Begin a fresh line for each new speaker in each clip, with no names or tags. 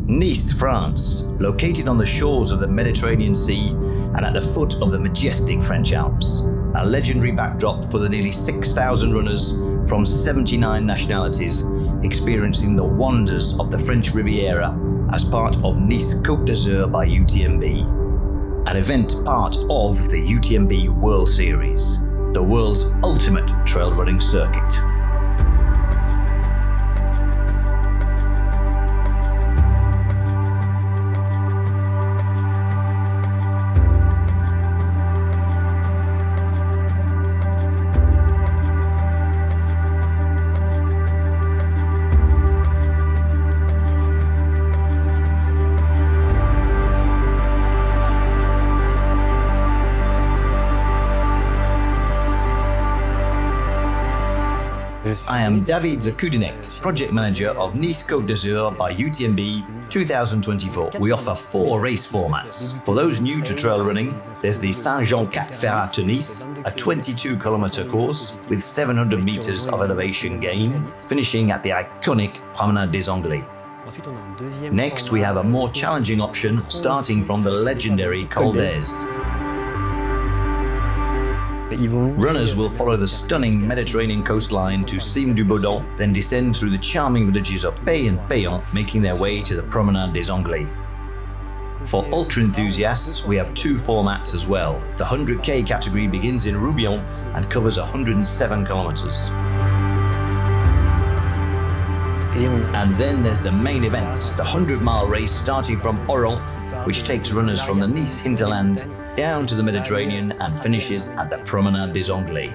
Nice, France, located on the shores of the Mediterranean Sea and at the foot of the majestic French Alps, a legendary backdrop for the nearly 6,000 runners from 79 nationalities experiencing the wonders of the French Riviera as part of Nice Côte by UTMB, an event part of the UTMB World Series, the world's ultimate trail running circuit. I am David the Kudinek, Project Manager of Nice Côte d'Azur by UTMB 2024. We offer 4 race formats. For those new to trail running, there's the Saint-Jean-Cap-Ferrat to Nice, a 22-kilometer course with 700 meters of elevation gain, finishing at the iconic Promenade des Anglais. Next, we have a more challenging option starting from the legendary Col d'Aise. Runners will follow the stunning Mediterranean coastline to Cîmes-du-Boudon, then descend through the charming villages of Pey and Payan, making their way to the Promenade des Anglais. For ultra enthusiasts, we have 2 formats as well. The 100k category begins in Roubion and covers 107 kilometers. And then there's the main event, the 100-mile race starting from Oran, which takes runners from the Nice hinterland down to the Mediterranean and finishes at the Promenade des Anglais.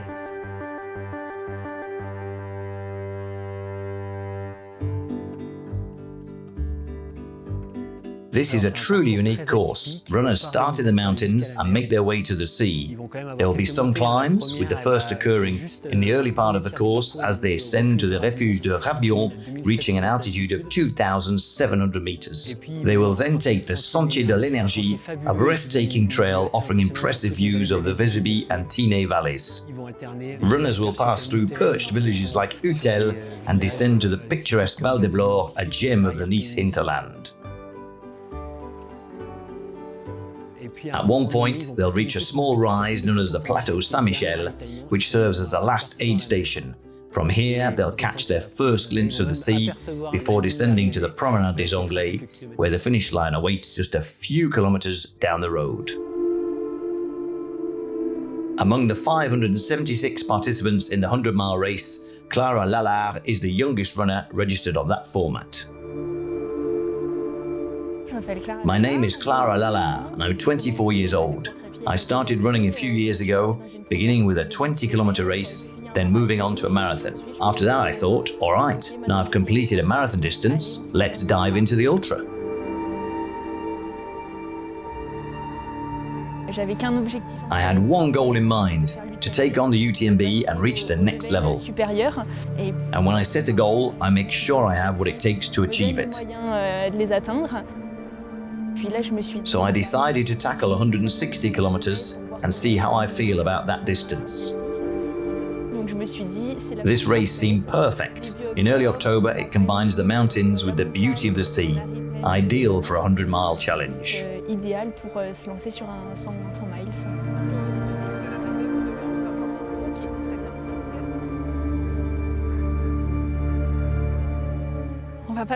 This is a truly unique course. Runners start in the mountains and make their way to the sea. There will be some climbs, with the first occurring in the early part of the course as they ascend to the Refuge de Rabion, reaching an altitude of 2,700 meters. They will then take the Sentier de l'Énergie, a breathtaking trail offering impressive views of the Vesubie and Tinée valleys. Runners will pass through perched villages like Utel and descend to the picturesque Val de Blore, a gem of the Nice hinterland. At one point, they'll reach a small rise known as the Plateau Saint-Michel, which serves as the last aid station. From here, they'll catch their first glimpse of the sea before descending to the Promenade des Anglais, where the finish line awaits just a few kilometers down the road. Among the 576 participants in the 100-mile race, Clara Lalard is the youngest runner registered on that format. My name is Clara Lalard and I'm 24 years old. I started running a few years ago, beginning with a 20-kilometer race, then moving on to a marathon. After that I thought, alright, now I've completed a marathon distance, let's dive into the ultra. I had one goal in mind, to take on the UTMB and reach the next level. And when I set a goal, I make sure I have what it takes to achieve it. So I decided to tackle 160 kilometers and see how I feel about that distance. This race seemed perfect. In early October, it combines the mountains with the beauty of the sea, ideal for a 100-mile challenge.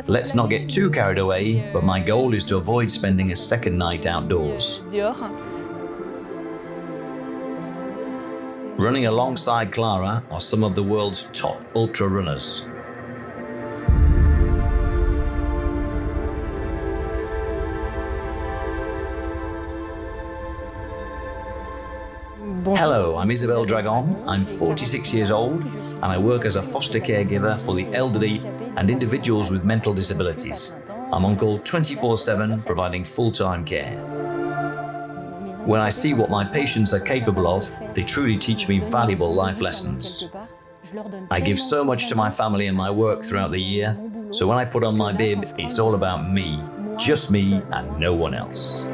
Let's not get too carried away, but my goal is to avoid spending a second night outdoors. Running alongside Clara are some of the world's top ultra runners. Hello, I'm Isabelle Dragon. I'm 46 years old and I work as a foster caregiver for the elderly and individuals with mental disabilities. I'm on call 24/7, providing full-time care. When I see what my patients are capable of, they truly teach me valuable life lessons. I give so much to my family and my work throughout the year, so when I put on my bib, it's all about me, just me and no one else.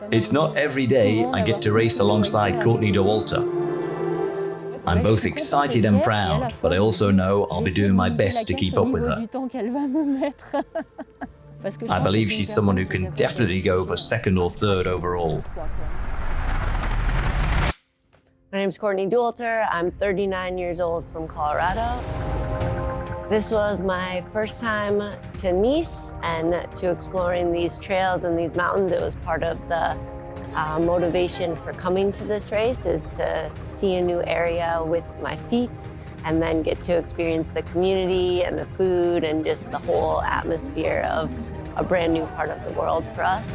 It's not every day I get to race alongside Courtney Dauwalter. I'm both excited and proud, but I also know I'll be doing my best to keep up with her. I believe she's someone who can definitely go for second or third overall.
My name's Courtney Dauwalter. I'm 39 years old from Colorado. This was my first time to Nice and to exploring these trails and these mountains. It was part of the motivation for coming to this race, is to see a new area with my feet and then get to experience the community and the food and just the whole atmosphere of a brand new part of the world for us.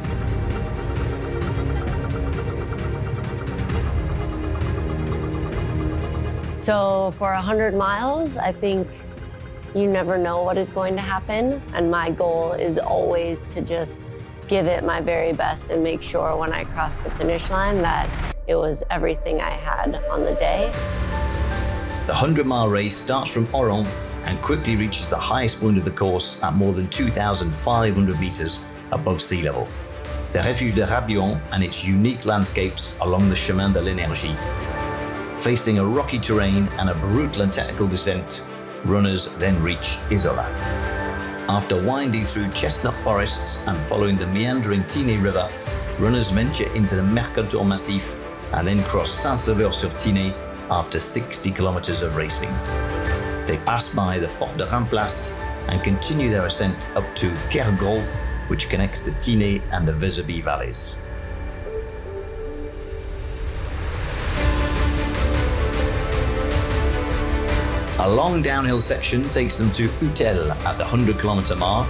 So for 100 miles, I think you never know what is going to happen. And my goal is always to just give it my very best and make sure when I cross the finish line that it was everything I had on the day.
The 100-mile race starts from Oran and quickly reaches the highest point of the course at more than 2,500 meters above sea level. The Refuge de Rabion and its unique landscapes along the Chemin de l'Énergie. Facing a rocky terrain and a brutal and technical descent, runners then reach Isola. After winding through chestnut forests and following the meandering Tinée River, runners venture into the Mercantour Massif and then cross Saint-Sauveur-sur-Tinée after 60 kilometers of racing. They pass by the Fort de Ramplace and continue their ascent up to Kergros, which connects the Tinée and the Vesubie valleys. A long downhill section takes them to Utel at the 100-kilometer mark.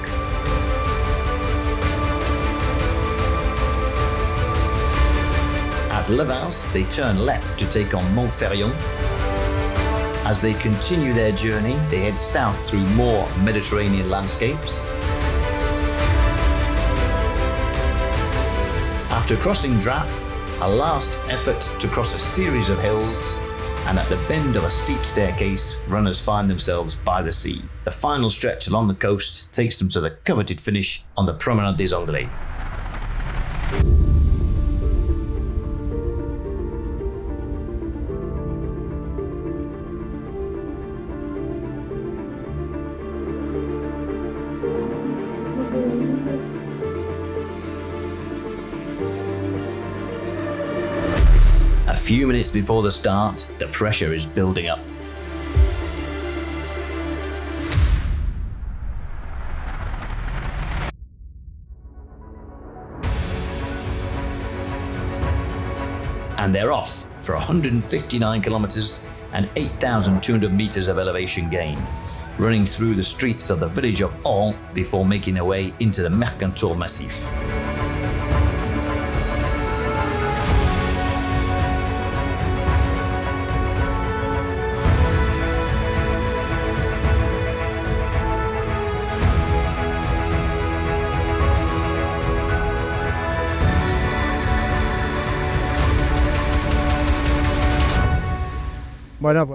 At Levas, they turn left to take on Montferrion. As they continue their journey, they head south through more Mediterranean landscapes. After crossing Drap, a last effort to cross a series of hills, and at the bend of a steep staircase, runners find themselves by the sea. The final stretch along the coast takes them to the coveted finish on the Promenade des Anglais. A few minutes before the start, the pressure is building up. And they're off for 159 kilometers and 8,200 meters of elevation gain, running through the streets of the village of Oran before making their way into the Mercantour Massif.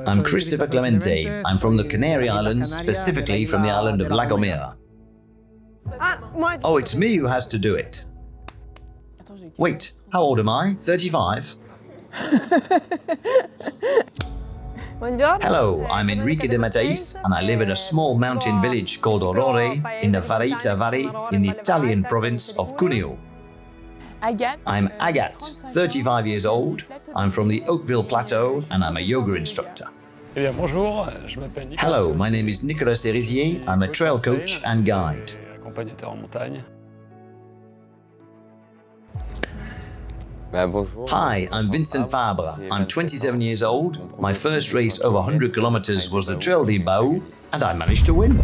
I'm Cristofer Clemente. I'm from the Canary Islands, specifically from the island of La Gomera. Oh, it's me who has to do it. Wait, how old am I? 35? Hello, I'm Enrique de Matais, and I live in a small mountain village called Aurore in the Vareta Valley in the Italian province of Cuneo. I'm Agathe, 35 years old. I'm from the Oakville Plateau and I'm a yoga instructor. Hello, my name is Nicolas Cerisier. I'm a trail coach and guide. Hi, I'm Vincent Fabre. I'm 27 years old. My first race over 100 kilometers was the Trail des Baous, and I managed to win.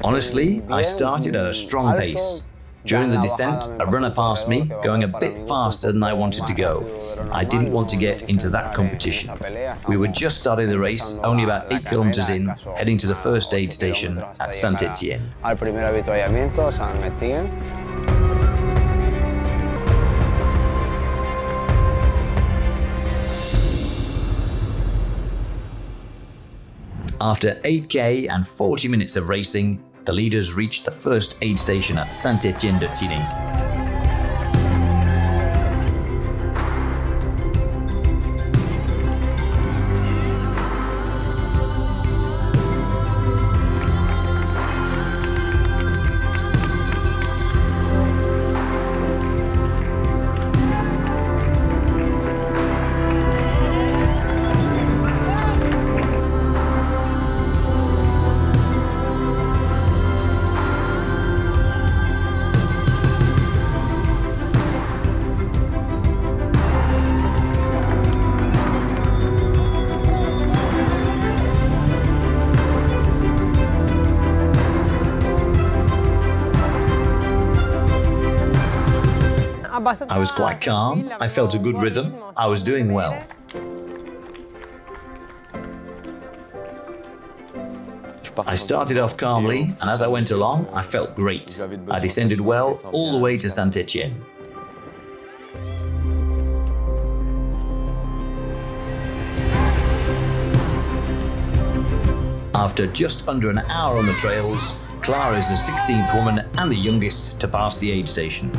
Honestly, I started at a strong pace. During the descent, a runner passed me, going a bit faster than I wanted to go. I didn't want to get into that competition. We were just starting the race, only about 8 kilometers in, heading to the first aid station at Saint-Étienne. After 8K and 40 minutes of racing, the leaders reached the first aid station at Saint-Étienne-de-Tinée. I was quite calm, I felt a good rhythm, I was doing well. I started off calmly, and as I went along, I felt great. I descended well all the way to Saint-Étienne. After just under an hour on the trails, Clara is the 16th woman and the youngest to pass the aid station.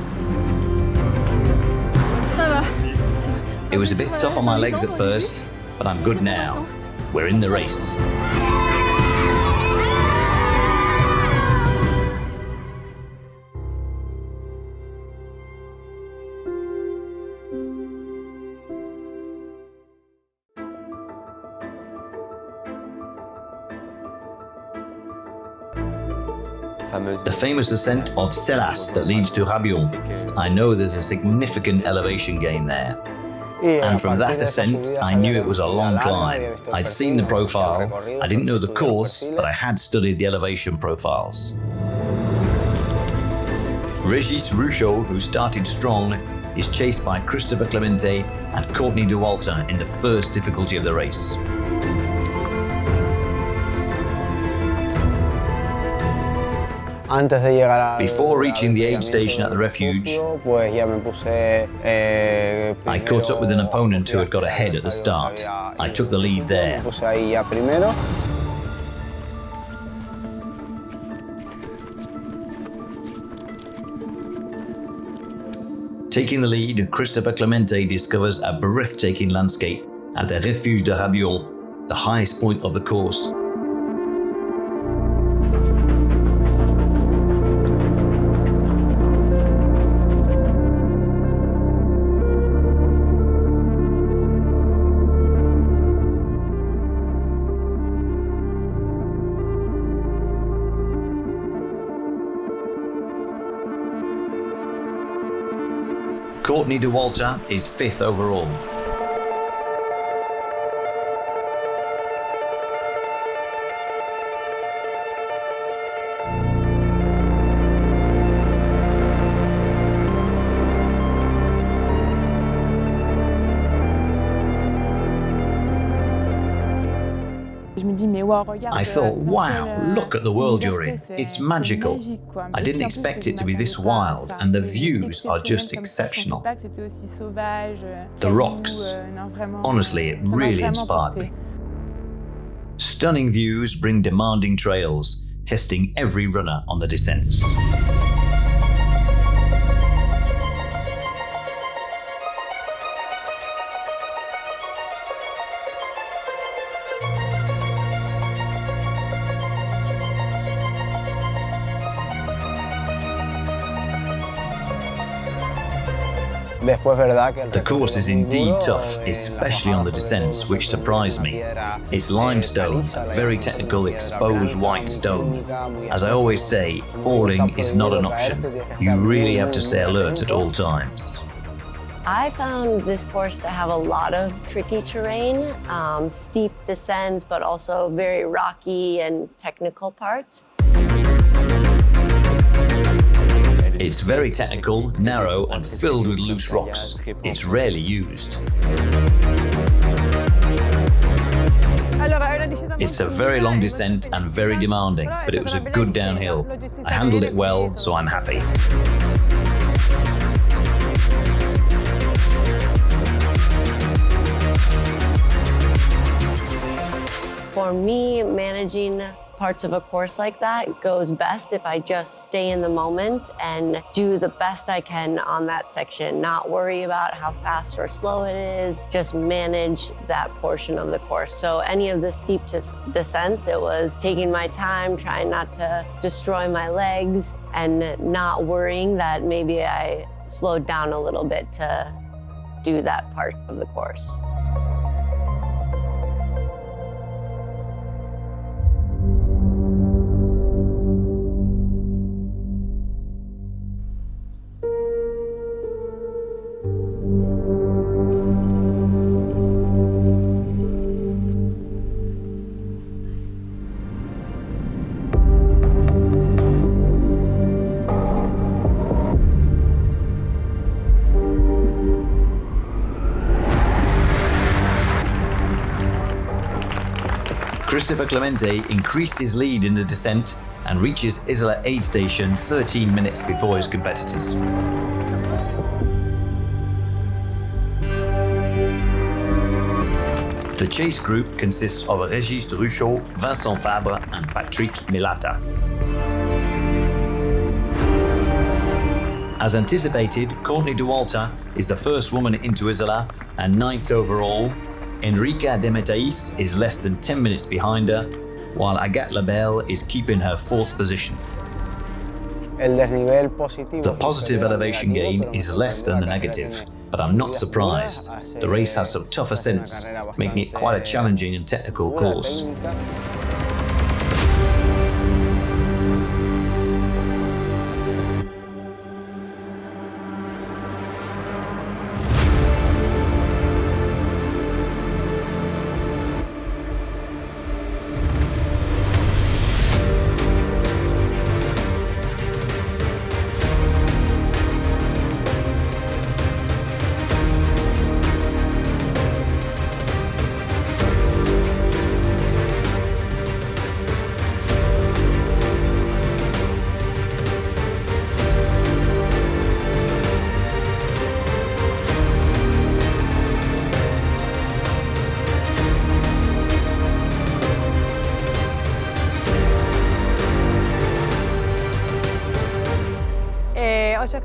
It was a bit tough on my legs at first, but I'm good now. We're in the race. The famous ascent of Sellas that leads to Rabion. I know there's a significant elevation gain there. And from that ascent, I knew it was a long climb. I'd seen the profile, I didn't know the course, but I had studied the elevation profiles. Régis Ruchot, who started strong, is chased by Cristofer Clemente and Courtney Dauwalter in the first difficulty of the race. Before reaching the aid station at the refuge, I caught up with an opponent who had got ahead at the start. I took the lead there. Taking the lead, Cristofer Clemente discovers a breathtaking landscape at the Refuge de Rabion, the highest point of the course. Courtney Dauwalter is 5th overall. I thought, wow, look at the world you're in. It's magical. I didn't expect it to be this wild, and the views are just exceptional. The rocks, honestly, it really inspired me. Stunning views bring demanding trails, testing every runner on the descents. The course is indeed tough, especially on the descents, which surprised me. It's limestone, a very technical exposed white stone. As I always say, falling is not an option. You really have to stay alert at all times.
I found this course to have a lot of tricky terrain, steep descents, but also very rocky and technical parts.
It's very technical, narrow, and filled with loose rocks. It's rarely used. It's a very long descent and very demanding, but it was a good downhill. I handled it well, so I'm happy.
For me, managing parts of a course like that goes best if I just stay in the moment and do the best I can on that section, not worry about how fast or slow it is, just manage that portion of the course. So any of the steep descents, it was taking my time, trying not to destroy my legs, and not worrying that maybe I slowed down a little bit to do that part of the course.
Cristofer Clemente increased his lead in the descent and reaches Isola aid station 13 minutes before his competitors. The chase group consists of Régis Ruchot, Vincent Fabre and Patrick Melata. As anticipated, Courtney Dauwalter is the first woman into Isola and 9th overall. Enrica Demetais is less than 10 minutes behind her, while Agathe Labelle is keeping her 4th position. The positive elevation gain is less than the negative, but I'm not surprised. The race has some tough ascents, making it quite a challenging and technical course.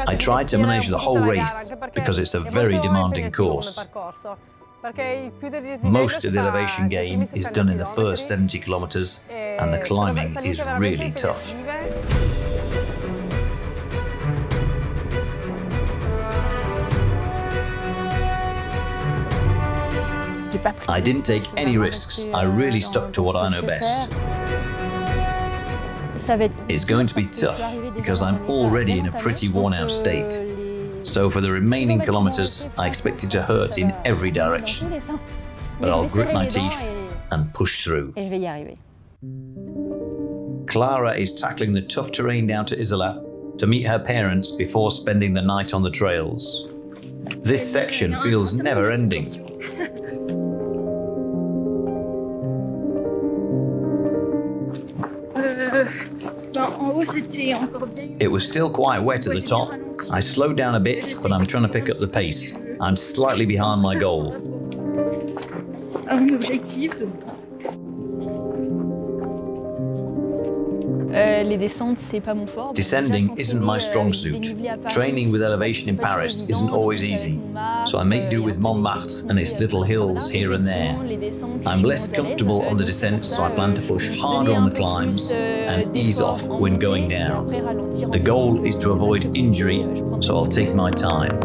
I tried to manage the whole race because it's a very demanding course. Most of the elevation gain is done in the first 70 kilometers, and the climbing is really tough. I didn't take any risks. I really stuck to what I know best. It's going to be tough because I'm already in a pretty worn-out state. So for the remaining kilometers, I expect it to hurt in every direction. But I'll grit my teeth and push through. Clara is tackling the tough terrain down to Isola to meet her parents before spending the night on the trails. This section feels never-ending. It was still quite wet at the top. I slowed down a bit, but I'm trying to pick up the pace. I'm slightly behind my goal. Descending isn't my strong suit. Training with elevation in Paris isn't always easy, so I make do with Montmartre and its little hills here and there. I'm less comfortable on the descent, so I plan to push harder on the climbs and ease off when going down. The goal is to avoid injury, so I'll take my time.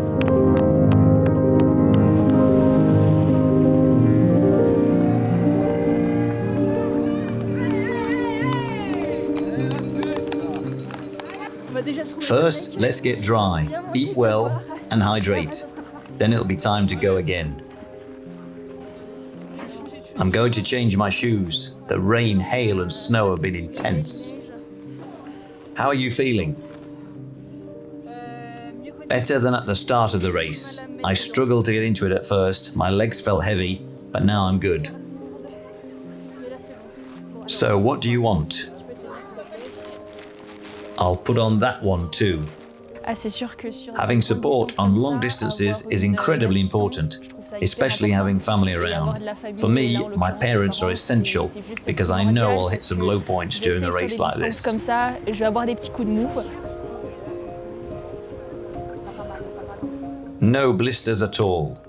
First, let's get dry, eat well, and hydrate. Then it'll be time to go again. I'm going to change my shoes. The rain, hail, and snow have been intense. How are you feeling? Better than at the start of the race. I struggled to get into it at first. My legs felt heavy, but now I'm good. So, what do you want? I'll put on that one too. Having support on long distances is incredibly important, especially having family around. For me, my parents are essential because I know I'll hit some low points during a race like this. No blisters at all.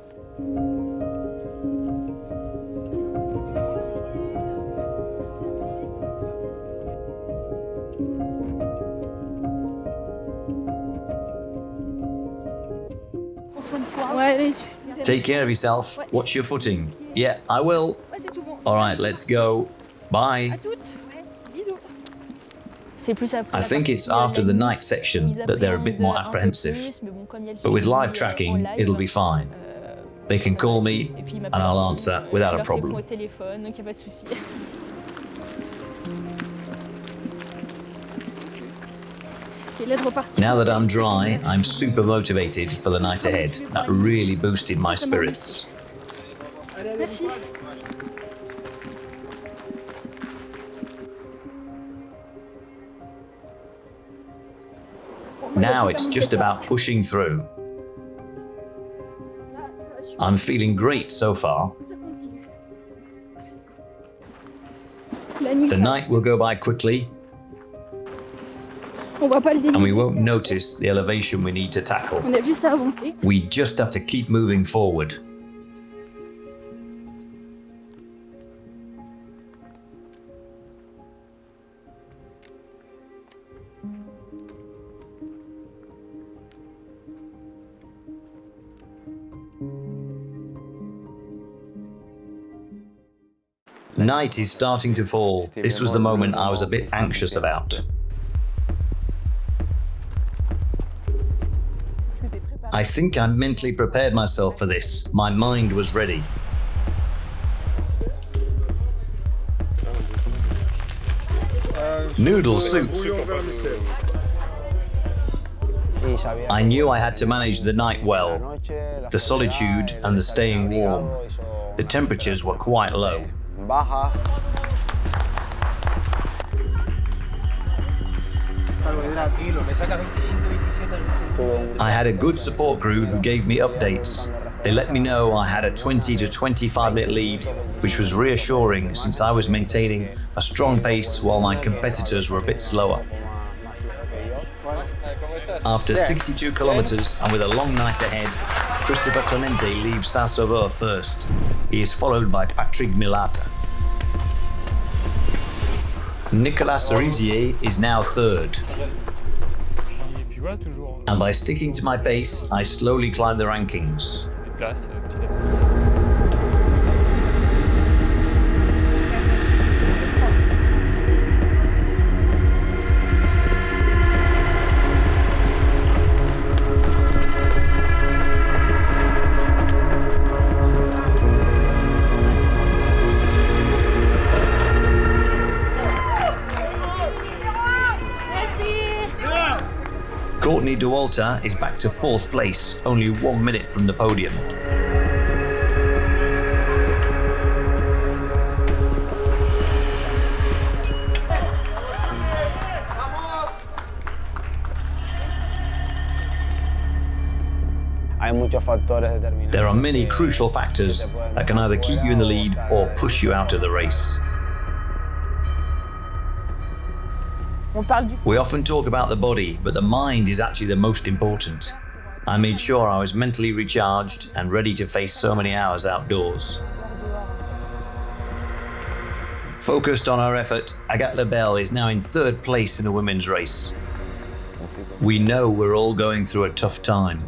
Take care of yourself. Watch your footing. Yeah, I will. All right, let's go. Bye. I think it's after the night section that they're a bit more apprehensive. But with live tracking, it'll be fine. They can call me and I'll answer without a problem. Now that I'm dry, I'm super motivated for the night ahead. That really boosted my spirits. Now it's just about pushing through. I'm feeling great so far. The night will go by quickly, and we won't notice the elevation we need to tackle. We just have to keep moving forward. Night is starting to fall. This was the moment I was a bit anxious about. I think I mentally prepared myself for this. My mind was ready. Noodle soup. I knew I had to manage the night well. The solitude and the staying warm. The temperatures were quite low. I had a good support crew who gave me updates. They let me know I had a 20 to 25 minute lead, which was reassuring since I was maintaining a strong pace while my competitors were a bit slower. After 62 kilometers and with a long night ahead, Cristofer Clemente leaves Saint-Sauveur first. He is followed by Patrick Milata. Nicolas Cerisier is now third. And by sticking to my pace, I slowly climb the rankings. Courtney Dauwalter is back to fourth place, only 1 minute from the podium. There are many crucial factors that can either keep you in the lead or push you out of the race. We often talk about the body, but the mind is actually the most important. I made sure I was mentally recharged and ready to face so many hours outdoors. Focused on our effort, Agathe Lebel is now in third place in the women's race. We know we're all going through a tough time.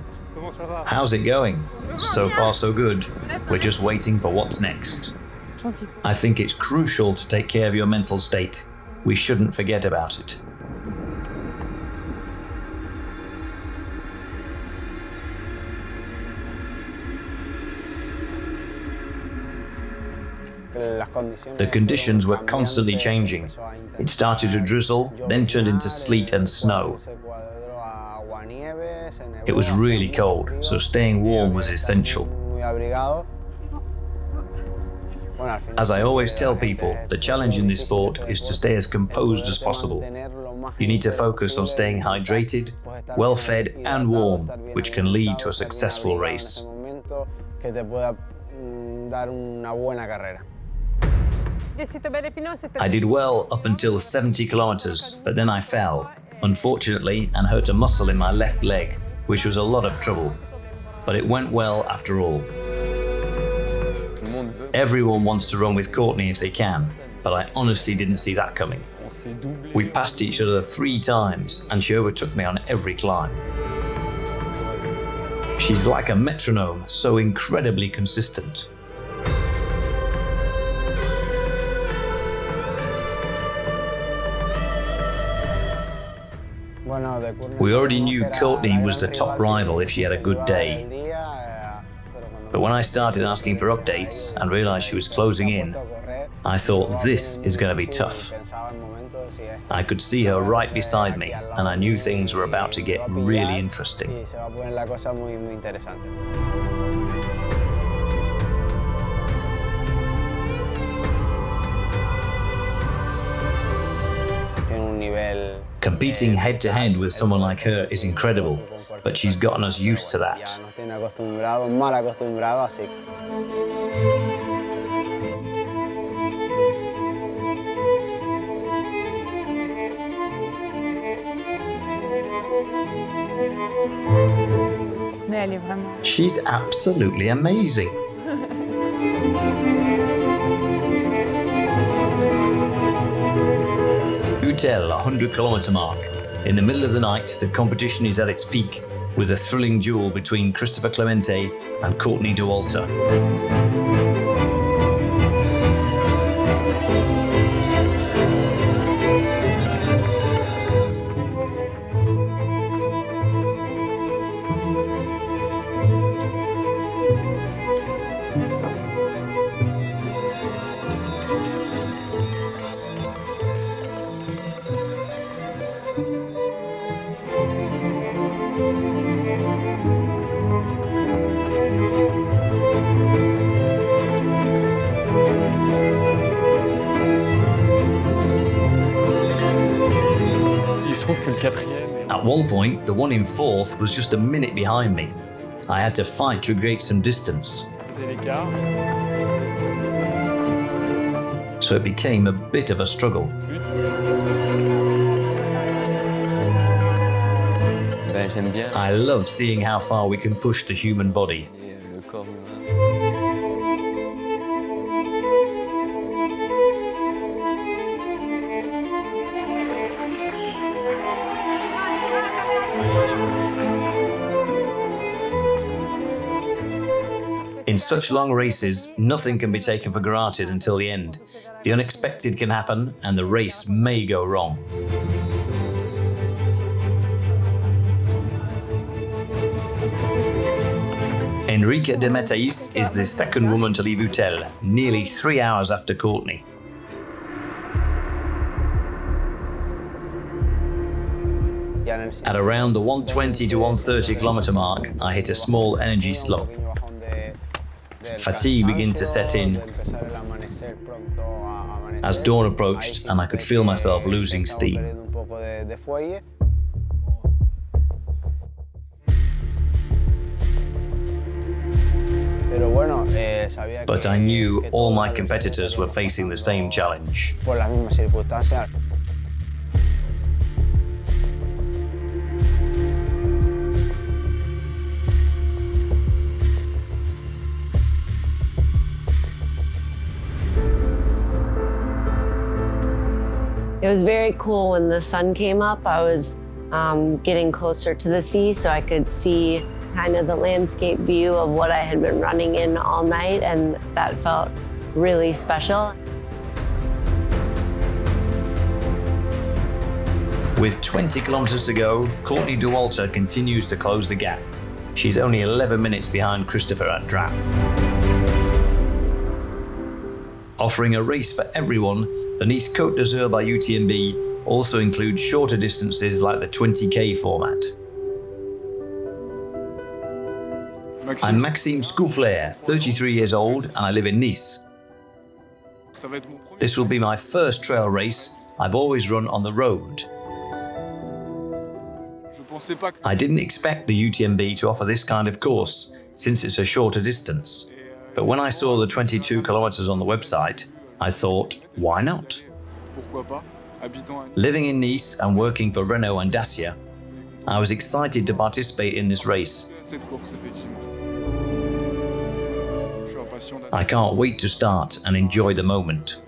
How's it going? So far so good. We're just waiting for what's next. I think it's crucial to take care of your mental state. We shouldn't forget about it. The conditions were constantly changing. It started to drizzle, then turned into sleet and snow. It was really cold, so staying warm was essential. As I always tell people, the challenge in this sport is to stay as composed as possible. You need to focus on staying hydrated, well-fed and warm, which can lead to a successful race. I did well up until 70 kilometers, but then I fell, unfortunately, and hurt a muscle in my left leg, which was a lot of trouble. But it went well after all. Everyone wants to run with Courtney if they can, but I honestly didn't see that coming. We passed each other 3 times, and she overtook me on every climb. She's like a metronome, so incredibly consistent. We already knew Courtney was the top rival if she had a good day. But when I started asking for updates and realized she was closing in, I thought this is going to be tough. I could see her right beside me, and I knew things were about to get really interesting. Competing head-to-head with someone like her is incredible, but she's gotten us used to that. She's absolutely amazing. Hotel, 100-kilometer mark. In the middle of the night, the competition is at its peak, with a thrilling duel between Cristofer Clemente and Courtney Dauwalter. At one point, the one in 4th was just a minute behind me. I had to fight to create some distance. So it became a bit of a struggle. I love seeing how far we can push the human body. In such long races, nothing can be taken for granted until the end. The unexpected can happen, and the race may go wrong. Enrique de Metais is the second woman to leave Utel, nearly 3 hours after Courtney. At around the 120 to 130 kilometer mark, I hit a small energy slump. Fatigue began to set in as dawn approached, and I could feel myself losing steam. But I knew all my competitors were facing the same challenge.
It was very cool when the sun came up. I was getting closer to the sea so I could see kind of the landscape view of what I had been running in all night, and that felt really special.
With 20 kilometers to go, Courtney Dauwalter continues to close the gap. She's only 11 minutes behind Cristofer at Drap. Offering a race for everyone, the Nice Côte by UTMB also includes shorter distances like the 20K format. I'm Maxime, 33 years old, and I live in Nice. This will be my first trail race. I've always run on the road. I didn't expect the UTMB to offer this kind of course, since it's a shorter distance. But when I saw the 22 kilometers on the website, I thought, why not? Living in Nice and working for Renault and Dacia, I was excited to participate in this race. I can't wait to start and enjoy the moment.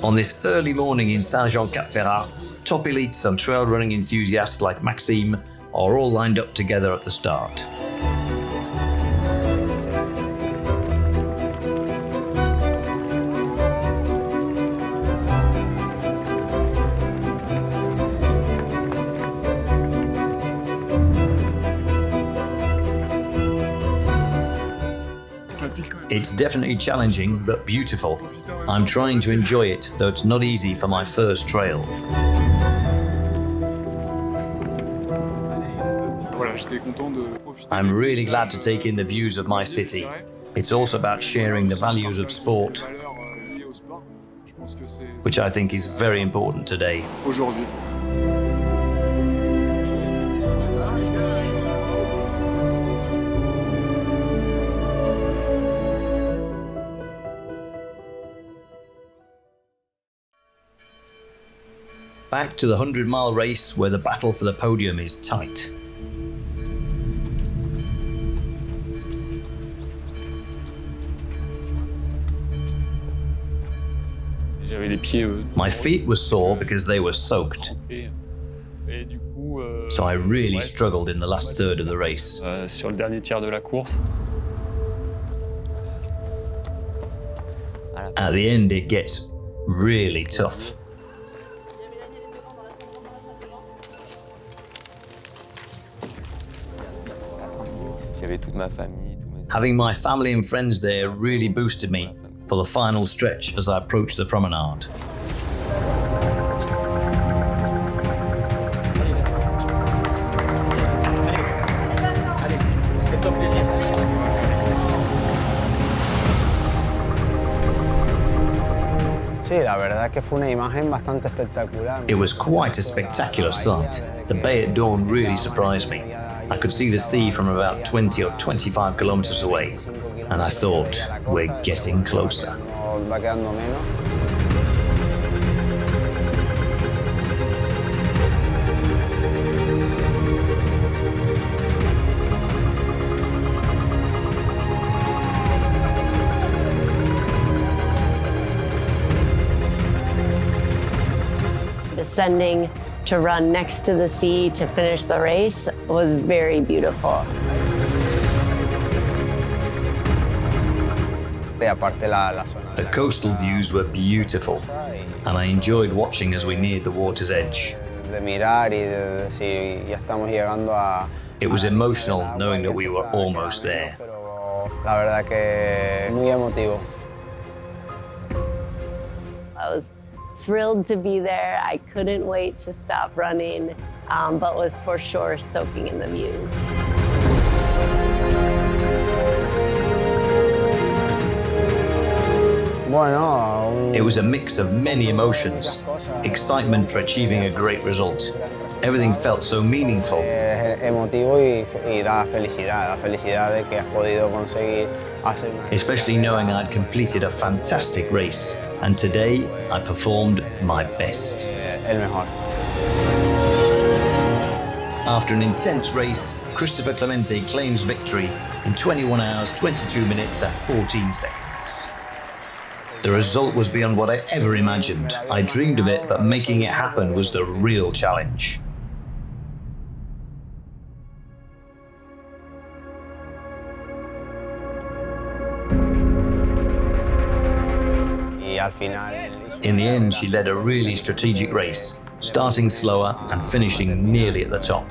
On this early morning in Saint-Jean-Cap-Ferrat, top elites and trail running enthusiasts like Maxime are all lined up together at the start. It's definitely challenging, but beautiful. I'm trying to enjoy it, though it's not easy for my first trail. I'm really glad to take in the views of my city. It's also about sharing the values of sport, which I think is very important today. Back to the 100-mile race where the battle for the podium is tight. My feet were sore because they were soaked. So I really struggled in the last third of the race. At the end, it gets really tough. Having my family and friends there really boosted me for the final stretch as I approached the promenade. It was quite a spectacular sight. The bay at dawn really surprised me. I could see the sea from about 20 or 25 kilometers away, and I thought, we're getting closer.
Descending to run next to the sea to finish the race was very beautiful.
The coastal views were beautiful, and I enjoyed watching as we neared the water's edge. It was emotional knowing that we were almost there.
I was thrilled to be there. I couldn't wait to stop running, but was for sure soaking in the views.
It was a mix of many emotions, excitement for achieving a great result. Everything felt so meaningful. Especially knowing I'd completed a fantastic race, and today I performed my best. After an intense race, Cristofer Clemente claims victory in 21 hours, 22 minutes and 14 seconds. The result was beyond what I ever imagined. I dreamed of it, but making it happen was the real challenge. In the end, she led a really strategic race, starting slower and finishing nearly at the top.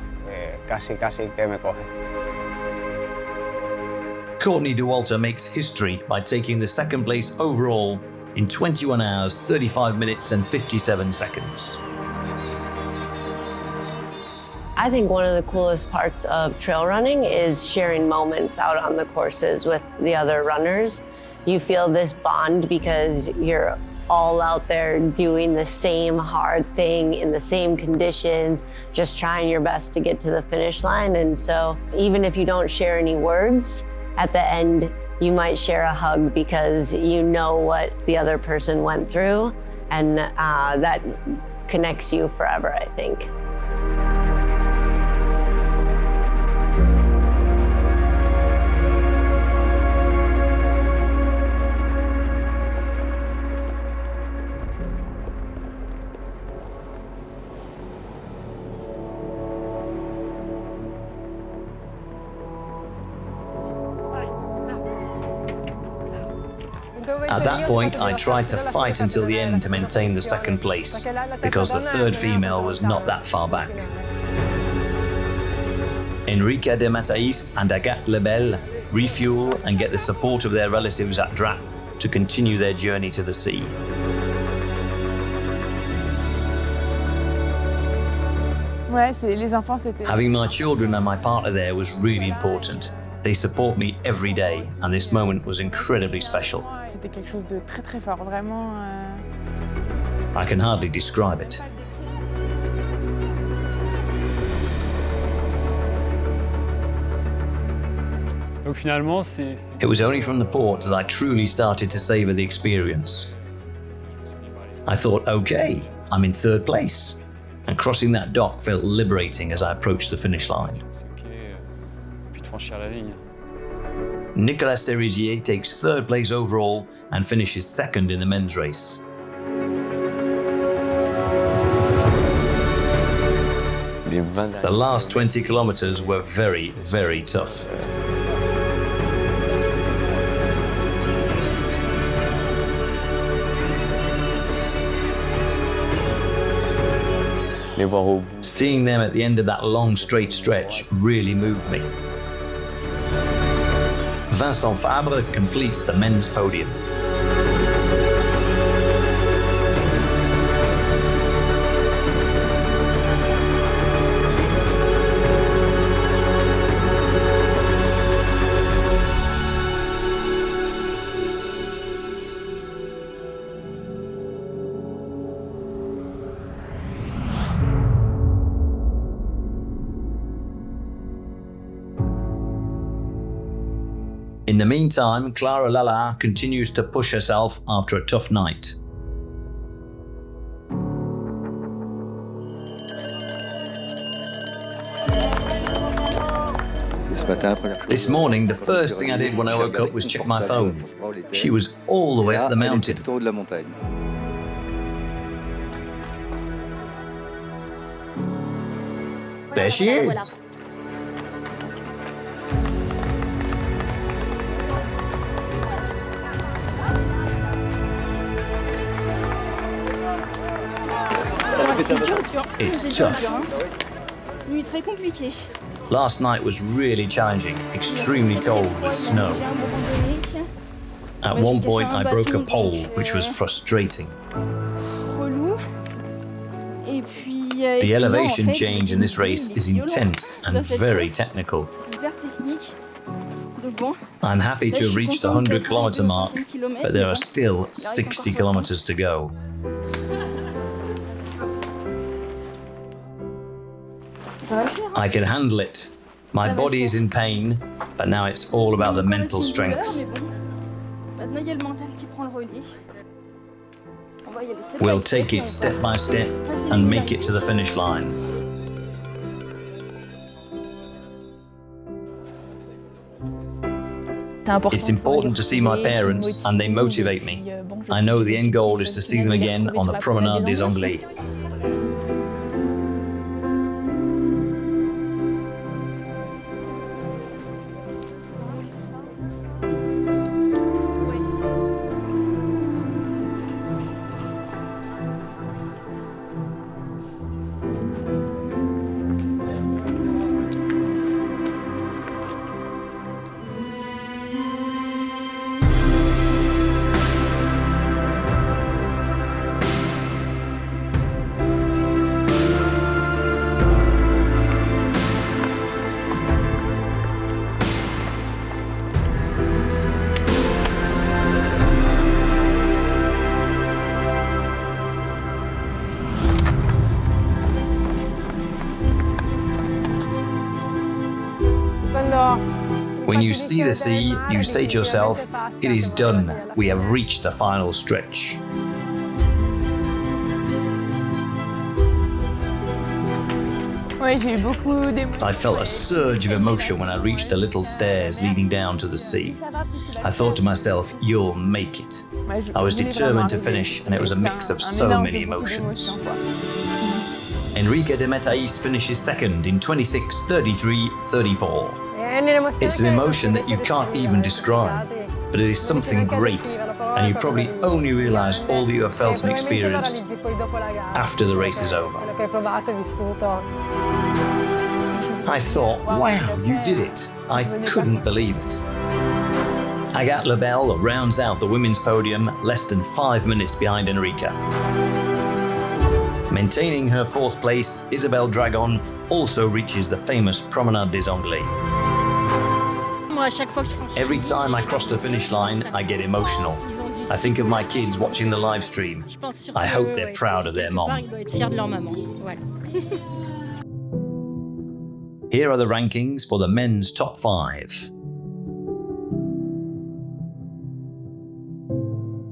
Courtney Dauwalter makes history by taking the second place overall in 21 hours, 35 minutes and 57 seconds.
I think one of the coolest parts of trail running is sharing moments out on the courses with the other runners. You feel this bond because you're all out there doing the same hard thing in the same conditions, just trying your best to get to the finish line. And so even if you don't share any words, at the end, you might share a hug because you know what the other person went through, and that connects you forever, I think.
At that point, I tried to fight until the end to maintain the second place, because the third female was not that far back. Enrique de Matais and Agathe Lebel refuel and get the support of their relatives at Drac to continue their journey to the sea. Having my children and my partner there was really important. They support me every day, and this moment was incredibly special. I can hardly describe it. It was only from the port that I truly started to savor the experience. I thought, okay, I'm in third place, and crossing that dock felt liberating as I approached the finish line. Nicolas Cerisier takes third place overall and finishes second in the men's race. The last 20 kilometers were very, very tough. Seeing them at the end of that long straight stretch really moved me. Vincent Fabre completes the men's podium. In the meantime, Clara Lala continues to push herself after a tough night. This morning, the first thing I did when I woke up was check my phone. She was all the way up the mountain. There she is. It's tough. Last night was really challenging, extremely cold with snow. At one point I broke a pole, which was frustrating. The elevation change in this race is intense and very technical. I'm happy to have reached the 100-kilometer mark, but there are still 60 kilometers to go. I can handle it. My body is in pain, but now it's all about the mental strength. We'll take it step by step and make it to the finish line. It's important to see my parents, and they motivate me. I know the end goal is to see them again on the Promenade des Anglais. When you see the sea, you say to yourself, it is done, we have reached the final stretch. I felt a surge of emotion when I reached the little stairs leading down to the sea. I thought to myself, you'll make it. I was determined to finish, and it was a mix of so many emotions. Enrique de Metais finishes second in 26:33:34. It's an emotion that you can't even describe, but it is something great, and you probably only realize all that you have felt and experienced after the race is over. I thought, wow, you did it. I couldn't believe it. Agathe Lebel rounds out the women's podium less than 5 minutes behind Enrique. Maintaining her fourth place, Isabelle Dragon also reaches the famous Promenade des Anglais. Every time I cross the finish line, I get emotional. I think of my kids watching the live stream. I hope they're proud of their mom. Here are the rankings for the men's top 5.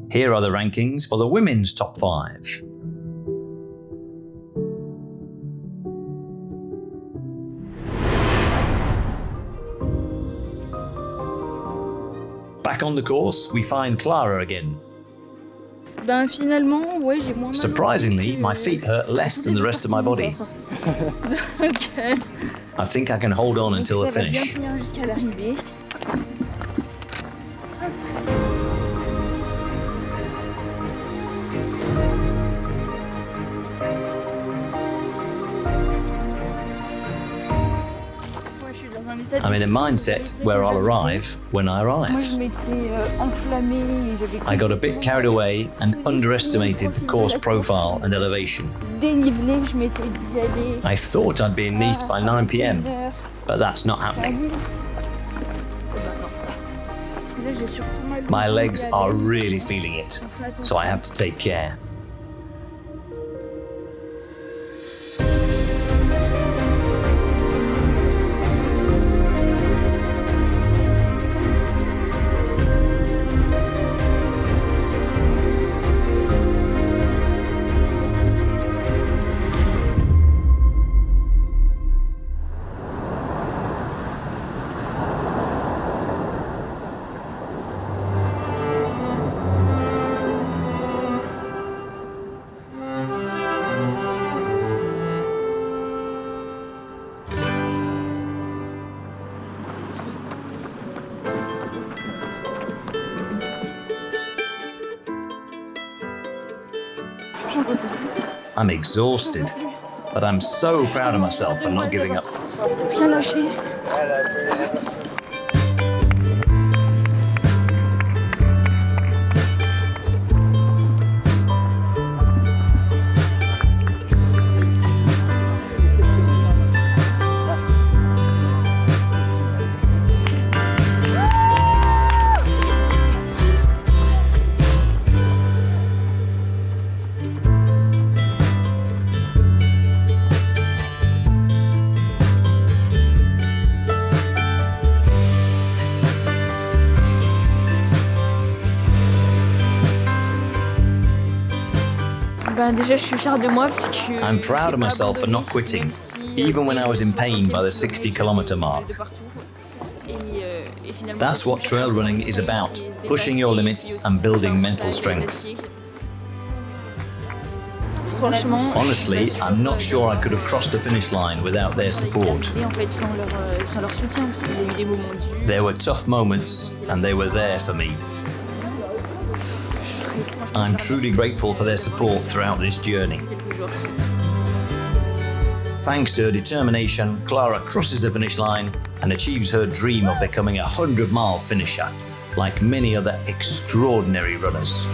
Here are the rankings for the women's top 5. Back on the course, we find Clara again. Surprisingly, my feet hurt less than the rest of my body. I think I can hold on until the finish. I'm in a mindset where I'll arrive when I arrive. I got a bit carried away and underestimated the course profile and elevation. I thought I'd be in Nice by 9 p.m, but that's not happening. My legs are really feeling it, so I have to take care. I'm exhausted, but I'm so proud of myself for not giving up. I'm proud of myself for not quitting, even when I was in pain by the 60-kilometer mark. That's what trail running is about, pushing your limits and building mental strength. Honestly, I'm not sure I could have crossed the finish line without their support. There were tough moments, and they were there for me. I'm truly grateful for their support throughout this journey. Thanks to her determination, Clara crosses the finish line and achieves her dream of becoming a 100-mile finisher, like many other extraordinary runners.